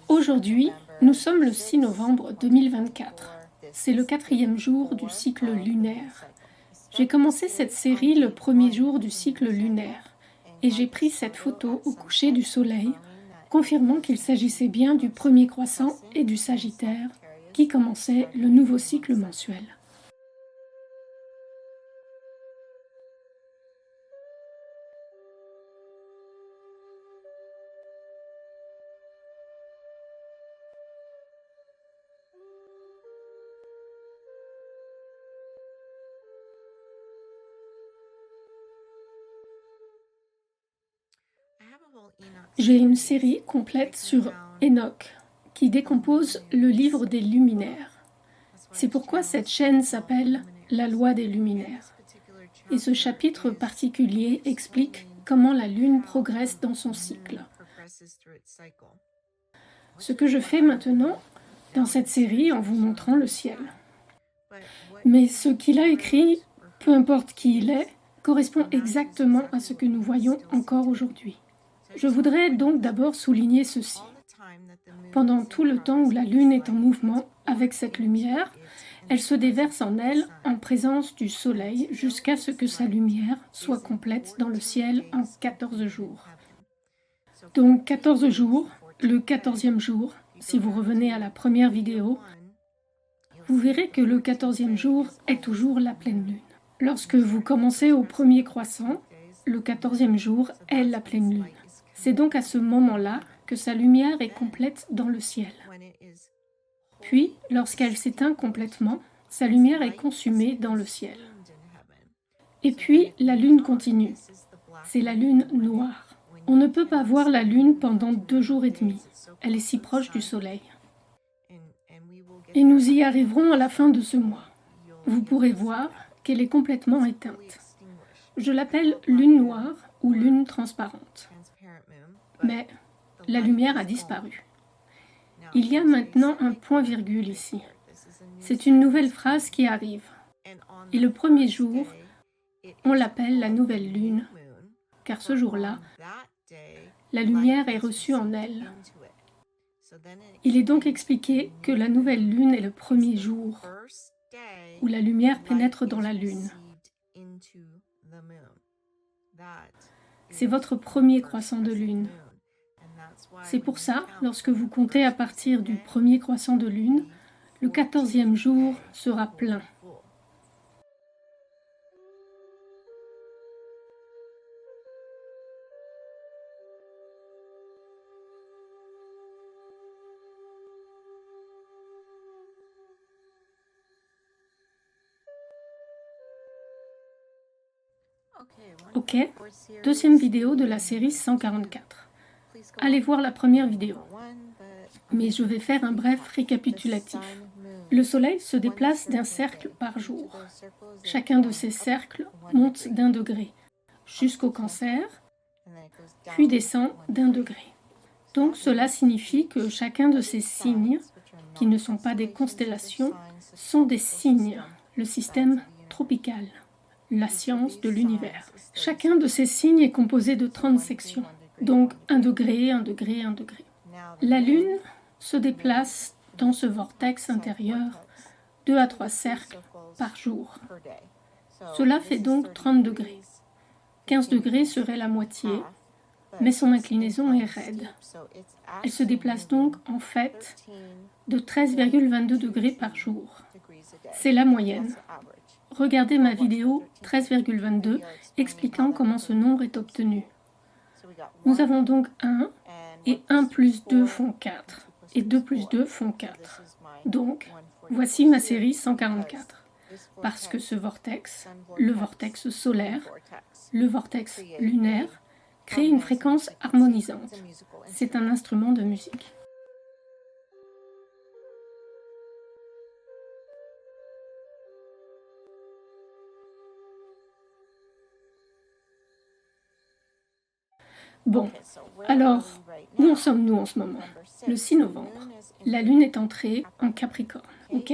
Aujourd'hui, nous sommes le 6 novembre 2024. C'est le 4e jour du cycle lunaire. J'ai commencé cette série le premier jour du cycle lunaire et j'ai pris cette photo au coucher du soleil, confirmant qu'il s'agissait bien du premier croissant et du Sagittaire qui commençait le nouveau cycle mensuel. J'ai une série complète sur Enoch qui décompose le livre des luminaires. C'est pourquoi cette chaîne s'appelle La loi des luminaires. Et ce chapitre particulier explique comment la Lune progresse dans son cycle. Ce que je fais maintenant dans cette série en vous montrant le ciel. Mais ce qu'il a écrit, peu importe qui il est, correspond exactement à ce que nous voyons encore aujourd'hui. Je voudrais donc d'abord souligner ceci. Pendant tout le temps où la Lune est en mouvement avec cette lumière, elle se déverse en elle en présence du Soleil jusqu'à ce que sa lumière soit complète dans le ciel en 14 jours. Donc 14 jours, le 14e jour, si vous revenez à la première vidéo, vous verrez que le 14e jour est toujours la pleine lune. Lorsque vous commencez au premier croissant, le 14e jour est la pleine lune. C'est donc à ce moment-là que sa lumière est complète dans le ciel. Puis, lorsqu'elle s'éteint complètement, sa lumière est consumée dans le ciel. Et puis, la lune continue. C'est la lune noire. On ne peut pas voir la lune pendant 2 jours et demi. Elle est si proche du soleil. Et nous y arriverons à la fin de ce mois. Vous pourrez voir qu'elle est complètement éteinte. Je l'appelle lune noire ou lune transparente. Mais la lumière a disparu. Il y a maintenant un point-virgule ici. C'est une nouvelle phrase qui arrive. Et le premier jour, on l'appelle la nouvelle lune, car ce jour-là, la lumière est reçue en elle. Il est donc expliqué que la nouvelle lune est le premier jour où la lumière pénètre dans la lune. C'est votre premier croissant de lune. C'est pour ça, lorsque vous comptez à partir du premier croissant de lune, le 14e jour sera plein. Ok, deuxième vidéo de la série 144. Allez voir la première vidéo. Mais je vais faire un bref récapitulatif. Le Soleil se déplace d'un cercle par jour. Chacun de ces cercles monte d'1 degré jusqu'au Cancer, puis descend d'1 degré. Donc cela signifie que chacun de ces signes, qui ne sont pas des constellations, sont des signes, le système tropical, la science de l'univers. Chacun de ces signes est composé de 30 sections, donc 1 degré, 1 degré, 1 degré. La Lune se déplace dans ce vortex intérieur 2 à 3 cercles par jour. Cela fait donc 30 degrés. 15 degrés serait la moitié, mais son inclinaison est raide. Elle se déplace donc en fait de 13,22 degrés par jour. C'est la moyenne. Regardez ma vidéo 13,22 expliquant comment ce nombre est obtenu. Nous avons donc 1 et 1 plus 2 font 4 et 2 plus 2 font 4. Donc, voici ma série 144. Parce que ce vortex, le vortex solaire, le vortex lunaire, crée une fréquence harmonisante. C'est un instrument de musique. Bon, alors, où en sommes-nous en ce moment? Le 6 novembre, la Lune est entrée en Capricorne, ok?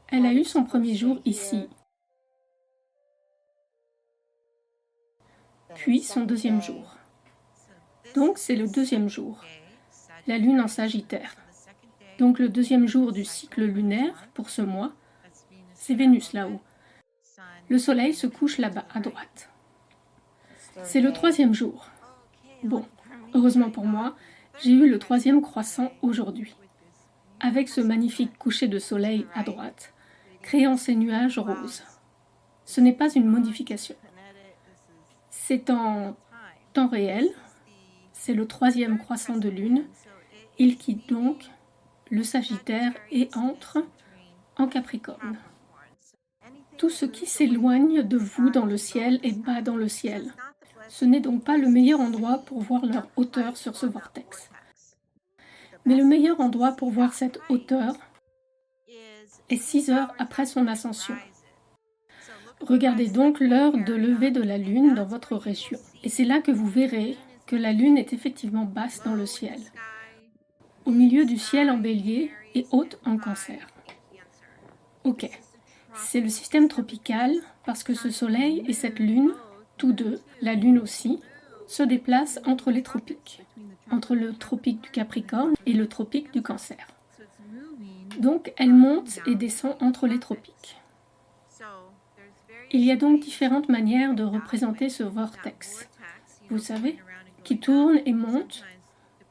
Elle a eu son premier jour ici, puis son deuxième jour. Donc c'est le deuxième jour. la Lune en Sagittaire. Donc le deuxième jour du cycle lunaire, pour ce mois, c'est Vénus là-haut. Le Soleil se couche là-bas, à droite. C'est le troisième jour. Bon, heureusement pour moi, j'ai eu le troisième croissant aujourd'hui, avec ce magnifique coucher de soleil à droite, créant ces nuages roses. Ce n'est pas une modification. C'est en temps réel, c'est le troisième croissant de lune. Il quitte donc le Sagittaire et entre en Capricorne. Tout ce qui s'éloigne de vous dans le ciel est bas dans le ciel. Ce n'est donc pas le meilleur endroit pour voir leur hauteur sur ce vortex. Mais le meilleur endroit pour voir cette hauteur est 6 heures après son ascension. Regardez donc l'heure de lever de la Lune dans votre région. Et c'est là que vous verrez que la Lune est effectivement basse dans le ciel, au milieu du ciel en Bélier et haute en Cancer. Ok, c'est le système tropical parce que ce Soleil et cette Lune, tous deux, la Lune aussi, se déplacent entre les tropiques, entre le tropique du Capricorne et le tropique du Cancer. Donc elle monte et descend entre les tropiques. Il y a donc différentes manières de représenter ce vortex, vous savez, qui tourne et monte,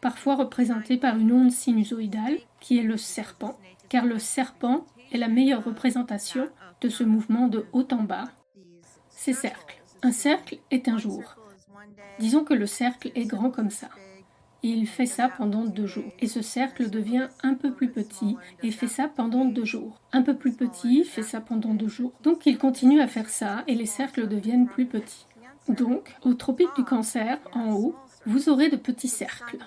parfois représenté par une onde sinusoïdale, qui est le serpent, car le serpent est la meilleure représentation de ce mouvement de haut en bas. Ces cercles. Un cercle est un jour. Disons que le cercle est grand comme ça. Et il fait ça pendant 2 jours. Et ce cercle devient un peu plus petit et fait ça pendant 2 jours. Un peu plus petit, fait ça pendant 2 jours. Donc il continue à faire ça et les cercles deviennent plus petits. Donc, au tropique du Cancer, en haut, vous aurez de petits cercles.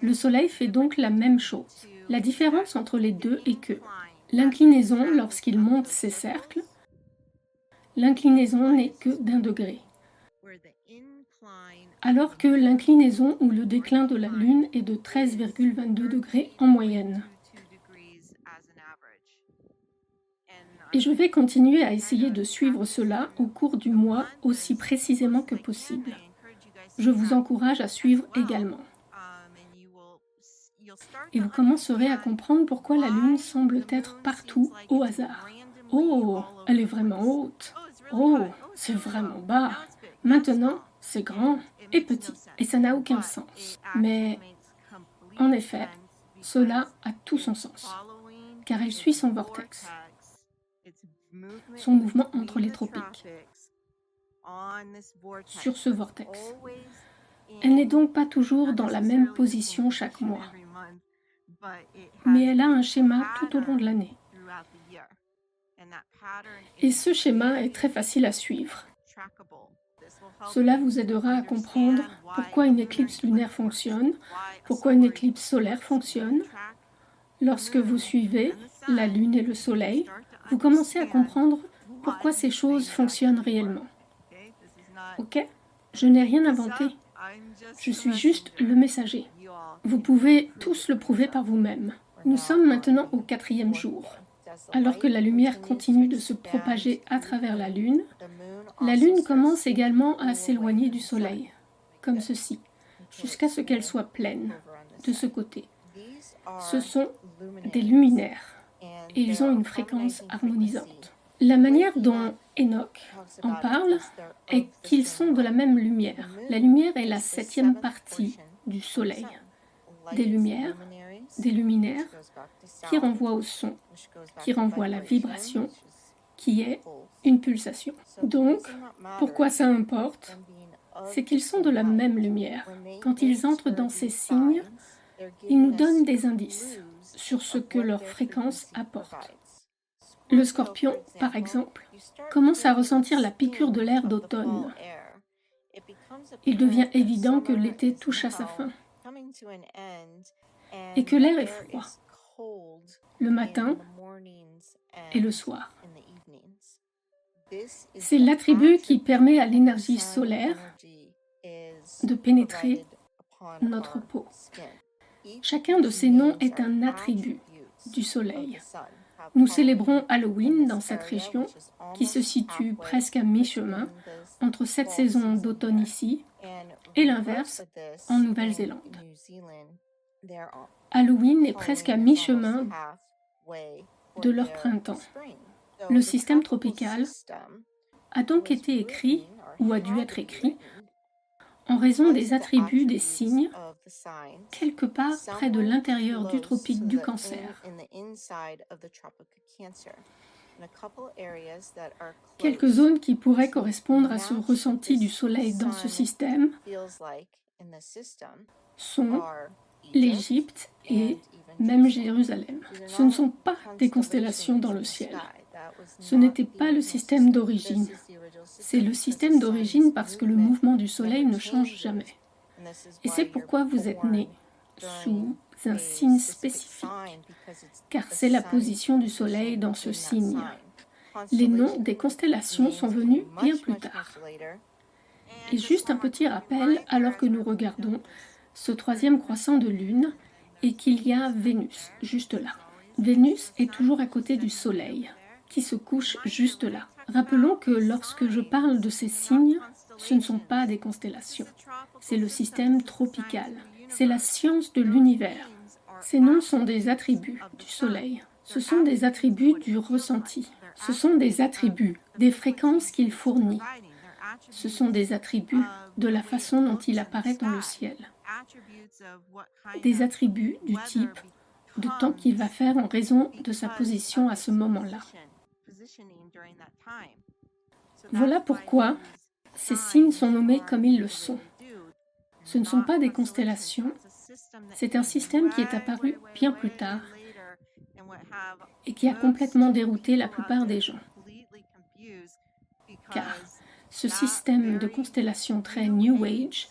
Le Soleil fait donc la même chose. La différence entre les deux est que l'inclinaison, lorsqu'il monte ces cercles, l'inclinaison n'est que d'1 degré. Alors que l'inclinaison ou le déclin de la Lune est de 13,22 degrés en moyenne. Et je vais continuer à essayer de suivre cela au cours du mois aussi précisément que possible. Je vous encourage à suivre également. Et vous commencerez à comprendre pourquoi la Lune semble être partout au hasard. Oh, elle est vraiment haute. Oh, c'est vraiment bas. Maintenant, c'est grand et petit, et ça n'a aucun sens. Mais, en effet, cela a tout son sens, car elle suit son vortex, son mouvement entre les tropiques, sur ce vortex. Elle n'est donc pas toujours dans la même position chaque mois, mais elle a un schéma tout au long de l'année. Et ce schéma est très facile à suivre. Cela vous aidera à comprendre pourquoi une éclipse lunaire fonctionne, pourquoi une éclipse solaire fonctionne. Lorsque vous suivez la Lune et le Soleil, vous commencez à comprendre pourquoi ces choses fonctionnent réellement. Ok? Je n'ai rien inventé. Je suis juste le messager. Vous pouvez tous le prouver par vous-même. Nous sommes maintenant au 4e jour. Alors que la lumière continue de se propager à travers la Lune commence également à s'éloigner du Soleil, comme ceci, jusqu'à ce qu'elle soit pleine, de ce côté. Ce sont des luminaires, et ils ont une fréquence harmonisante. La manière dont Enoch en parle est qu'ils sont de la même lumière. La lumière est la 7e partie du Soleil. Des lumières, des luminaires, qui renvoient au son, qui renvoient à la vibration, qui est une pulsation. Donc, pourquoi ça importe? C'est qu'ils sont de la même lumière. Quand ils entrent dans ces signes, ils nous donnent des indices sur ce que leur fréquence apporte. Le Scorpion, par exemple, commence à ressentir la piqûre de l'air d'automne. Il devient évident que l'été touche à sa fin et que l'air est froid, le matin et le soir. C'est l'attribut qui permet à l'énergie solaire de pénétrer notre peau. Chacun de ces noms est un attribut du Soleil. Nous célébrons Halloween dans cette région qui se situe presque à mi-chemin entre cette saison d'automne ici et l'inverse en Nouvelle-Zélande. Halloween est presque à mi-chemin de leur printemps. Le système tropical a donc été écrit, ou a dû être écrit, en raison des attributs des signes, quelque part près de l'intérieur du tropique du Cancer. Quelques zones qui pourraient correspondre à ce ressenti du soleil dans ce système sont l'Égypte et même Jérusalem. Ce ne sont pas des constellations dans le ciel. Ce n'était pas le système d'origine. C'est le système d'origine parce que le mouvement du soleil ne change jamais. Et c'est pourquoi vous êtes né sous un signe spécifique, car c'est la position du soleil dans ce signe. Les noms des constellations sont venus bien plus tard. Et juste un petit rappel, alors que nous regardons ce troisième croissant de lune, et qu'il y a Vénus, juste là. Vénus est toujours à côté du soleil, qui se couche juste là. Rappelons que lorsque je parle de ces signes, ce ne sont pas des constellations. C'est le système tropical. C'est la science de l'univers. Ces noms sont des attributs du soleil. Ce sont des attributs du ressenti. Ce sont des attributs des fréquences qu'il fournit. Ce sont des attributs de la façon dont il apparaît dans le ciel. Des attributs du type de temps qu'il va faire en raison de sa position à ce moment-là. Voilà pourquoi ces signes sont nommés comme ils le sont. Ce ne sont pas des constellations, c'est un système qui est apparu bien plus tard et qui a complètement dérouté la plupart des gens. Car ce système de constellations très New Age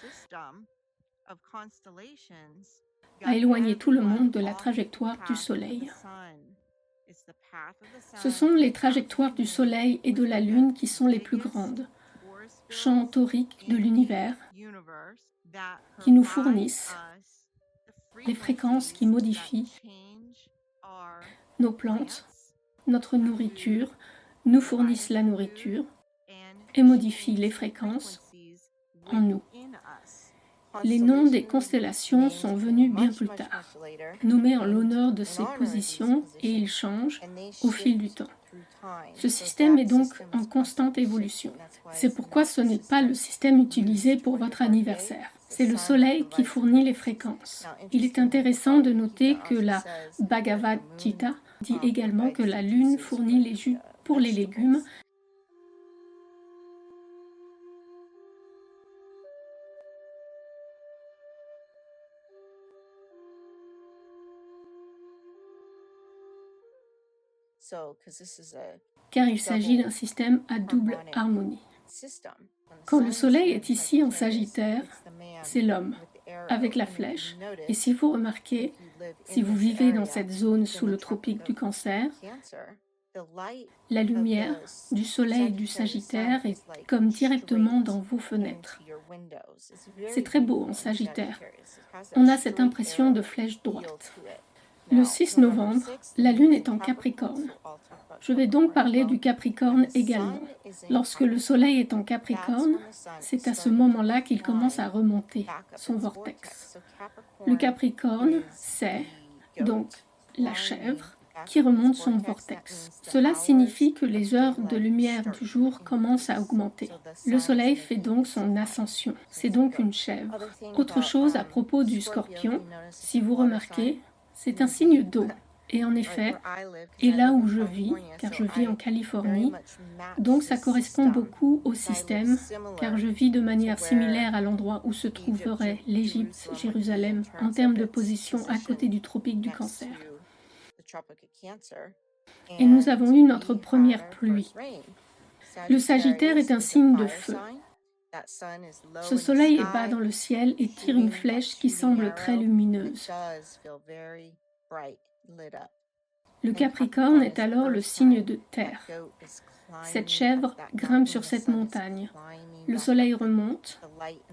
a éloigné tout le monde de la trajectoire du Soleil. Ce sont les trajectoires du Soleil et de la Lune qui sont les plus grandes, champs toriques de l'univers, qui nous fournissent les fréquences qui modifient nos plantes, notre nourriture, nous fournissent la nourriture et modifient les fréquences en nous. Les noms des constellations sont venus bien plus tard, nommés en l'honneur de ces positions, et ils changent au fil du temps. Ce système est donc en constante évolution. C'est pourquoi ce n'est pas le système utilisé pour votre anniversaire. C'est le Soleil qui fournit les fréquences. Il est intéressant de noter que la Bhagavad Gita dit également que la Lune fournit les jus pour les légumes. Car il s'agit d'un système à double harmonie. Quand le Soleil est ici en Sagittaire, c'est l'homme, avec la flèche. Et si vous remarquez, si vous vivez dans cette zone sous le tropique du Cancer, la lumière du Soleil du Sagittaire est comme directement dans vos fenêtres. C'est très beau en Sagittaire. On a cette impression de flèche droite. Le 6 novembre, la Lune est en Capricorne. Je vais donc parler du Capricorne également. Lorsque le Soleil est en Capricorne, c'est à ce moment-là qu'il commence à remonter son vortex. Le Capricorne, c'est donc la chèvre qui remonte son vortex. Cela signifie que les heures de lumière du jour commencent à augmenter. Le Soleil fait donc son ascension. C'est donc une chèvre. Autre chose à propos du Scorpion, si vous remarquez, c'est un signe d'eau. Et en effet, et là où je vis, car je vis en Californie, donc ça correspond beaucoup au système, car je vis de manière similaire à l'endroit où se trouverait l'Égypte, Jérusalem, en termes de position à côté du tropique du Cancer. Et nous avons eu notre première pluie. Le Sagittaire est un signe de feu. Ce soleil est bas dans le ciel et tire une flèche qui semble très lumineuse. Le Capricorne est alors le signe de terre. Cette chèvre grimpe sur cette montagne. Le soleil remonte,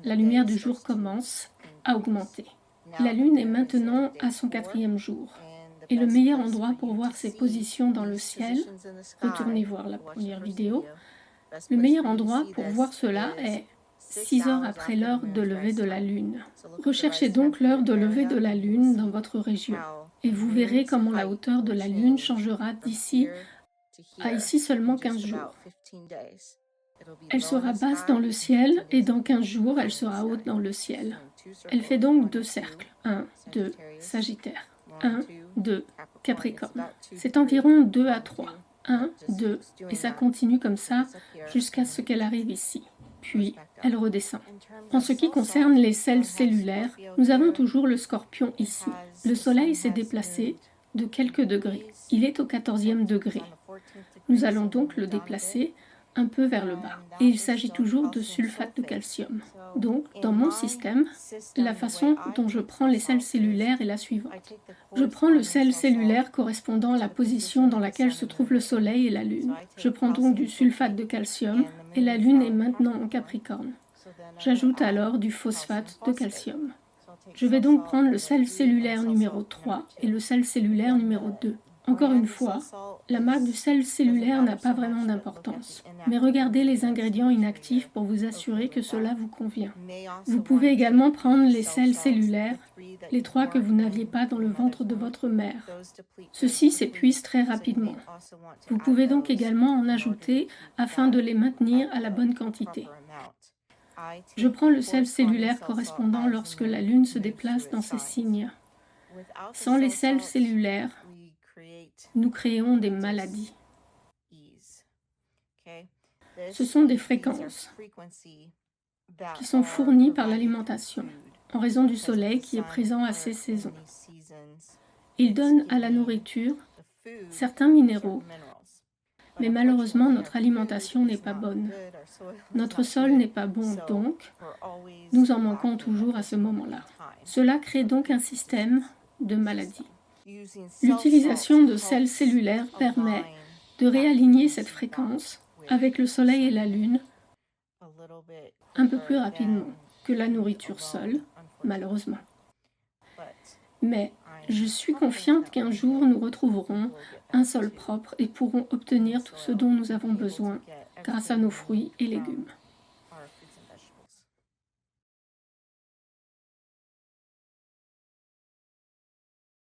la lumière du jour commence à augmenter. La lune est maintenant à son 4e jour. Et le meilleur endroit pour voir ses positions dans le ciel, retournez voir la première vidéo, le meilleur endroit pour voir cela est 6 heures après l'heure de lever de la Lune. Recherchez donc l'heure de lever de la Lune dans votre région et vous verrez comment la hauteur de la Lune changera d'ici à ici seulement 15 jours. Elle sera basse dans le ciel et dans 15 jours, elle sera haute dans le ciel. Elle fait donc 2 cercles. 1, 2, Sagittaire. 1, 2, Capricorne. C'est environ 2 à 3. 1, 2, et ça continue comme ça jusqu'à ce qu'elle arrive ici. Puis, elle redescend. En ce qui concerne les sels cellulaires, nous avons toujours le Scorpion ici. Le Soleil s'est déplacé de quelques degrés. Il est au 14e degré. Nous allons donc le déplacer un peu vers le bas. Et il s'agit toujours de sulfate de calcium. Donc, dans mon système, la façon dont je prends les sels cellulaires est la suivante. Je prends le sel cellulaire correspondant à la position dans laquelle se trouve le Soleil et la Lune. Je prends donc du sulfate de calcium et la Lune est maintenant en Capricorne. J'ajoute alors du phosphate de calcium. Je vais donc prendre le sel cellulaire numéro 3 et le sel cellulaire numéro 2. Encore une fois, la marque du sel cellulaire n'a pas vraiment d'importance, mais regardez les ingrédients inactifs pour vous assurer que cela vous convient. Vous pouvez également prendre les sels cellulaires, les 3 que vous n'aviez pas dans le ventre de votre mère. Ceux-ci s'épuisent très rapidement. Vous pouvez donc également en ajouter afin de les maintenir à la bonne quantité. Je prends le sel cellulaire correspondant lorsque la Lune se déplace dans ces signes. Sans les sels cellulaires, nous créons des maladies. Ce sont des fréquences qui sont fournies par l'alimentation, en raison du soleil qui est présent à ces saisons. Il donne à la nourriture certains minéraux, mais malheureusement notre alimentation n'est pas bonne. Notre sol n'est pas bon, donc nous en manquons toujours à ce moment-là. Cela crée donc un système de maladies. L'utilisation de sels cellulaires permet de réaligner cette fréquence avec le Soleil et la Lune un peu plus rapidement que la nourriture seule, malheureusement. Mais je suis confiante qu'un jour nous retrouverons un sol propre et pourrons obtenir tout ce dont nous avons besoin grâce à nos fruits et légumes.